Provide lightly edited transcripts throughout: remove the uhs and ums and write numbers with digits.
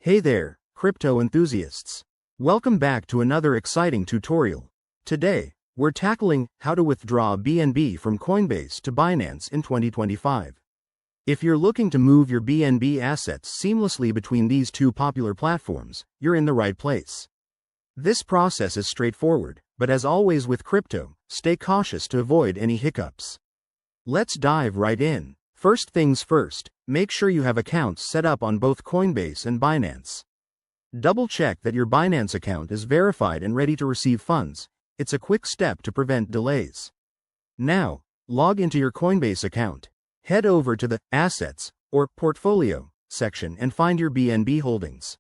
Hey there, crypto enthusiasts. Welcome back to another exciting tutorial. Today, we're tackling how to withdraw BNB from Coinbase to Binance in 2025. If you're looking to move your BNB assets seamlessly between these two popular platforms, you're in the right place. This process is straightforward, but as always with crypto, stay cautious to avoid any hiccups. Let's dive right in. First things first, make sure you have accounts set up on both Coinbase and Binance. Double-check that your Binance account is verified and ready to receive funds. It's a quick step to prevent delays. Now, log into your Coinbase account. Head over to the Assets or Portfolio section and find your BNB holdings.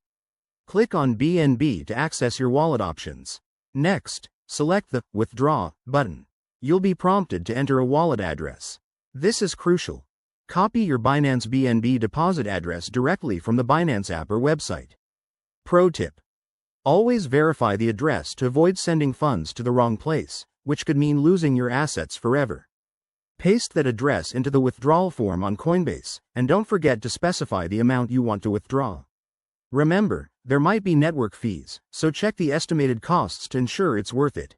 Click on BNB to access your wallet options. Next, select the Withdraw button. You'll be prompted to enter a wallet address. This is crucial. Copy your Binance BNB deposit address directly from the Binance app or website. Pro tip: always verify the address to avoid sending funds to the wrong place, which could mean losing your assets forever. Paste that address into the withdrawal form on Coinbase, and don't forget to specify the amount you want to withdraw. Remember, there might be network fees, so check the estimated costs to ensure it's worth it.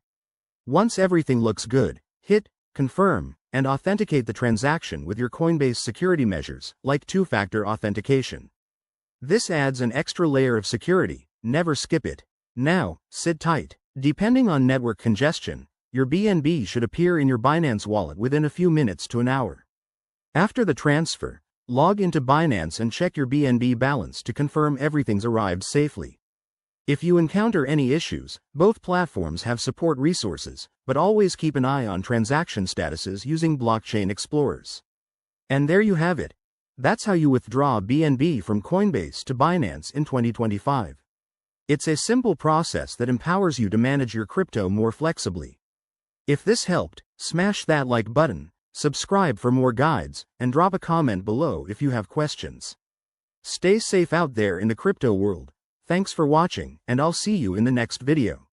Once everything looks good, hit Confirm and authenticate the transaction with your Coinbase security measures, like two-factor authentication. This adds an extra layer of security, never skip it. Now, sit tight. Depending on network congestion, your BNB should appear in your Binance wallet within a few minutes to an hour. After the transfer, log into Binance and check your BNB balance to confirm everything's arrived safely. If you encounter any issues, both platforms have support resources, but always keep an eye on transaction statuses using blockchain explorers. And there you have it. That's how you withdraw BNB from Coinbase to Binance in 2025. It's a simple process that empowers you to manage your crypto more flexibly. If this helped, smash that like button, subscribe for more guides, and drop a comment below if you have questions. Stay safe out there in the crypto world. Thanks for watching, and I'll see you in the next video.